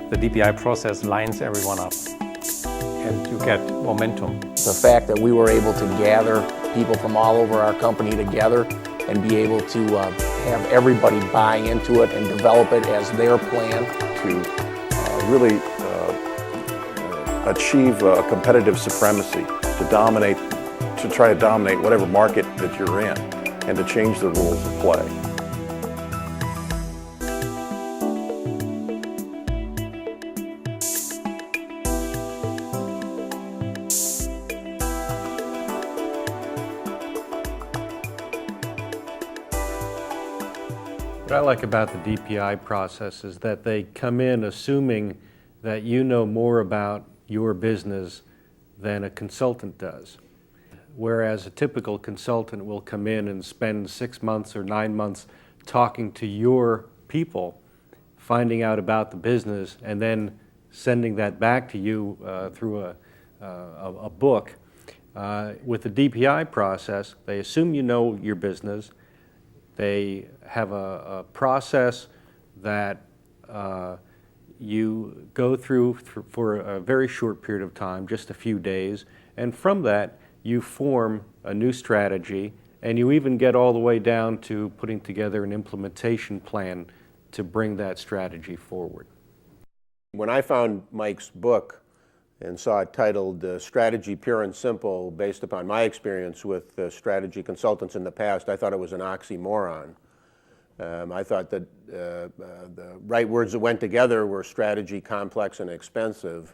The DPI process lines everyone up and you get momentum. The fact that we were able to gather people from all over our company together and be able to have everybody buy into it and develop it as their plan. To really achieve competitive supremacy, to try to dominate whatever market that you're in, and to change the rules of play. What I like about the DPI process is that they come in assuming that you know more about your business than a consultant does. Whereas a typical consultant will come in and spend 6 months or 9 months talking to your people, finding out about the business, and then sending that back to you through a book. With the DPI process, they assume you know your business. They have a process that you go through for a very short period of time, just a few days, and from that you form a new strategy, and you even get all the way down to putting together an implementation plan to bring that strategy forward. When I found Mike's book and saw it titled Strategy Pure and Simple, based upon my experience with strategy consultants in the past, I thought it was an oxymoron. I thought that the right words that went together were strategy, complex, and expensive.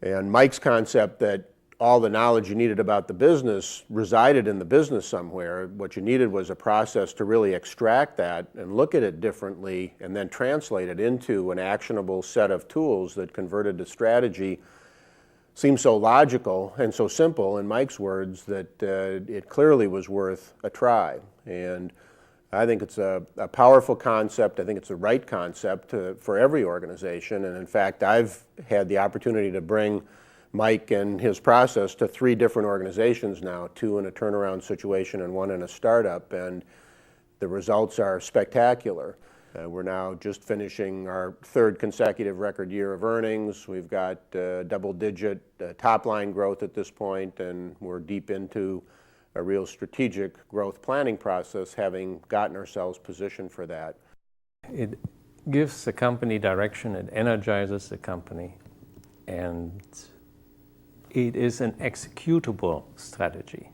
And Mike's concept that all the knowledge you needed about the business resided in the business somewhere. What you needed was a process to really extract that and look at it differently and then translate it into an actionable set of tools that converted to strategy seemed so logical and so simple, in Mike's words, that it clearly was worth a try. And I think it's a powerful concept. I think it's the right concept for every organization. And in fact, I've had the opportunity to bring Mike and his process to 3 different organizations now, 2 in a turnaround situation and 1 in a startup, and the results are spectacular. We're now just finishing our 3rd consecutive record year of earnings. We've got double-digit top-line growth at this point, and we're deep into a real strategic growth planning process, having gotten ourselves positioned for that. It gives the company direction, it energizes the company, and it is an executable strategy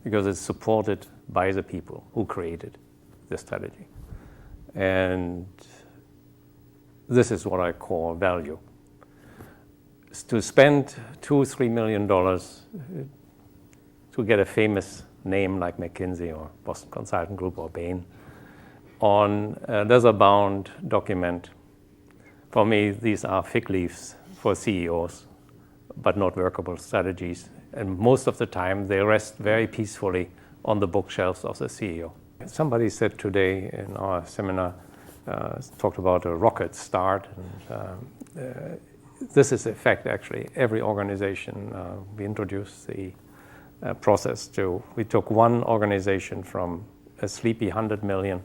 because it's supported by the people who created the strategy. And this is what I call value. To spend $2-3 million to get a famous name like McKinsey or Boston Consulting Group or Bain on a leather-bound document, for me, these are fig leaves for CEOs, but not workable strategies. And most of the time, they rest very peacefully on the bookshelves of the CEO. Somebody said today in our seminar, talked about a rocket start. And, this is in fact actually every organization. We introduced the process to. We took one organization from a sleepy 100 million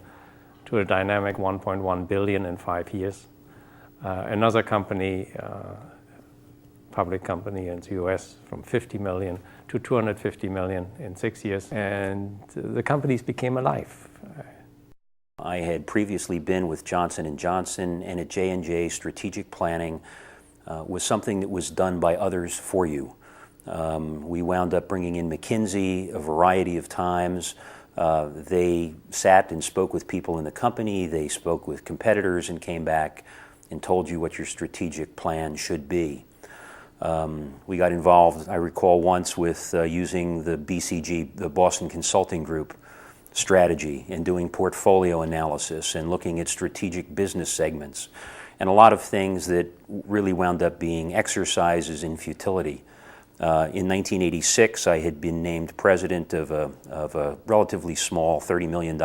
to a dynamic 1.1 billion in 5 years. Another company, public company in the US, from 50 million to 250 million in 6 years, and the companies became alive. I had previously been with Johnson & Johnson, and at J&J, strategic planning was something that was done by others for you. We wound up bringing in McKinsey a variety of times. They sat and spoke with people in the company, they spoke with competitors and came back and told you what your strategic plan should be. We got involved, I recall once, with using the BCG, the Boston Consulting Group strategy, and doing portfolio analysis and looking at strategic business segments, and a lot of things that really wound up being exercises in futility. In 1986, I had been named president of a relatively small $30 million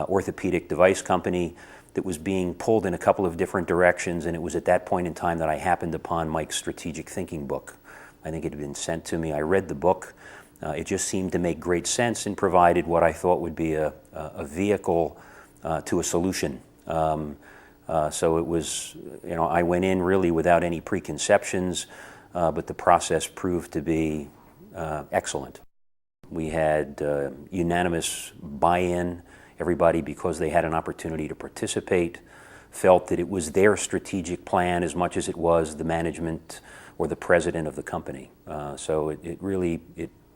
orthopedic device company that was being pulled in a couple of different directions, and it was at that point in time that I happened upon Mike's strategic thinking book. I think it had been sent to me. I read the book. It just seemed to make great sense and provided what I thought would be a vehicle to a solution. So it was, I went in really without any preconceptions, but the process proved to be excellent. We had unanimous buy-in. Everybody, because they had an opportunity to participate, felt that it was their strategic plan as much as it was the management or the president of the company. So it really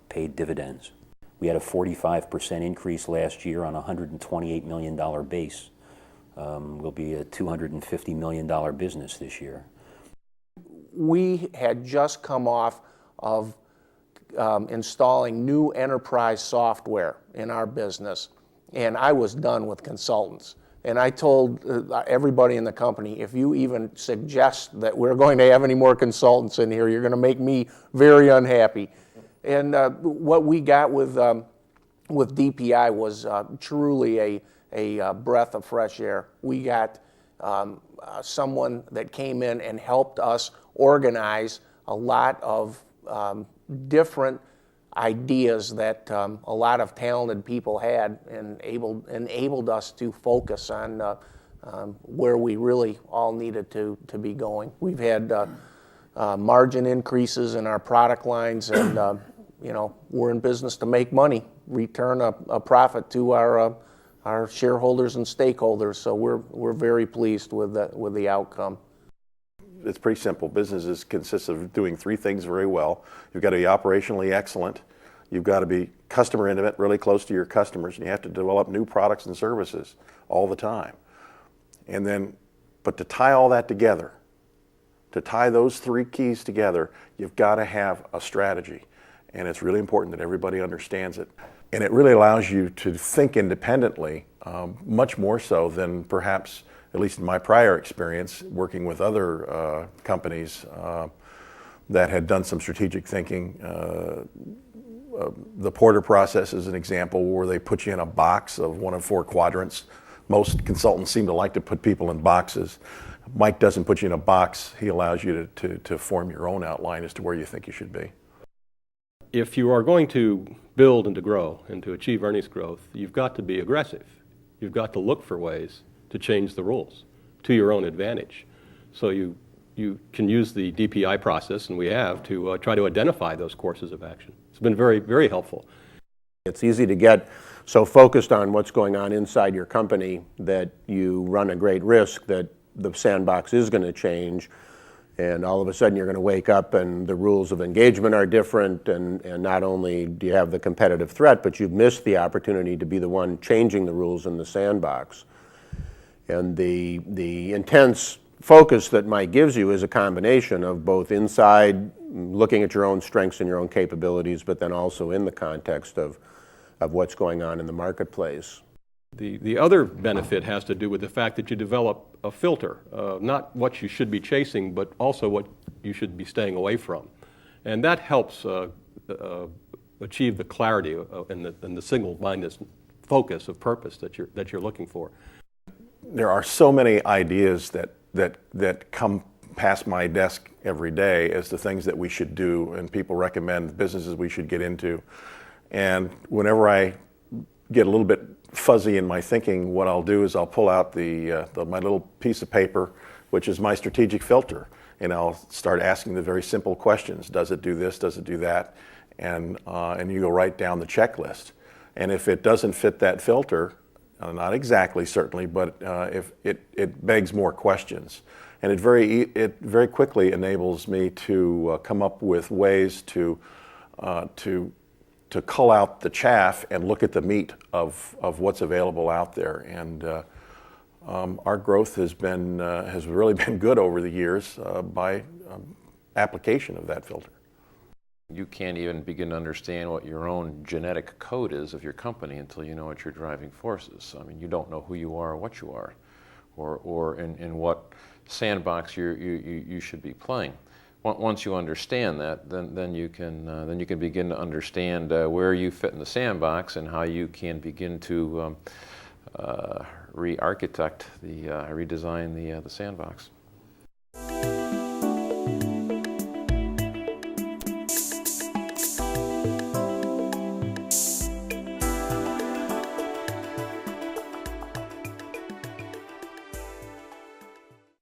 paid dividends. We had a 45% increase last year on a $128 million base. We'll be a $250 million business this year. We had just come off of installing new enterprise software in our business, and I was done with consultants. And I told everybody in the company, if you even suggest that we're going to have any more consultants in here, you're going to make me very unhappy. And what we got with DPI was truly a breath of fresh air. We got someone that came in and helped us organize a lot of different ideas that a lot of talented people had, and enabled us to focus on where we really all needed to be going. We've had margin increases in our product lines, and we're in business to make money, return a profit to our shareholders and stakeholders. So we're very pleased with the outcome. It's pretty simple. Businesses consist of doing three things very well. You've got to be operationally excellent. You've got to be customer intimate, really close to your customers, and you have to develop new products and services all the time. And then, but to tie all that together, to tie those three keys together, you've got to have a strategy. And it's really important that everybody understands it. And it really allows you to think independently, much more so than perhaps, at least in my prior experience, working with other companies that had done some strategic thinking. The Porter process is an example where they put you in a box of one of four quadrants. Most consultants seem to like to put people in boxes. Mike doesn't put you in a box. He allows you to form your own outline as to where you think you should be. If you are going to build and to grow and to achieve earnings growth, you've got to be aggressive. You've got to look for ways to change the rules to your own advantage. So you can use the DPI process, and we have, to try to identify those courses of action. It's been very, very helpful. It's easy to get so focused on what's going on inside your company that you run a great risk that the sandbox is going to change, and all of a sudden you're going to wake up and the rules of engagement are different, and not only do you have the competitive threat, but you've missed the opportunity to be the one changing the rules in the sandbox. And the intense focus that Mike gives you is a combination of both inside, looking at your own strengths and your own capabilities, but then also in the context of what's going on in the marketplace. The other benefit has to do with the fact that you develop a filter, not what you should be chasing, but also what you should be staying away from. And that helps achieve the clarity and the single-minded focus of purpose that you're looking for. There are so many ideas that come past my desk every day as to things that we should do, and people recommend businesses we should get into. And whenever I get a little bit fuzzy in my thinking, what I'll do is I'll pull out my little piece of paper, which is my strategic filter, and I'll start asking the very simple questions. Does it do this? Does it do that? And you go right down the checklist. And if it doesn't fit that filter, not exactly, certainly, but if it begs more questions. And it very quickly enables me to come up with ways to cull out the chaff and look at the meat of what's available out there. And our growth has really been good over the years by application of that filter. You can't even begin to understand what your own genetic code is of your company until you know what your driving force is. I mean, you don't know who you are or what you are, or in what sandbox you should be playing. Once you understand that, then you can begin to understand where you fit in the sandbox and how you can begin to re-architect redesign the sandbox.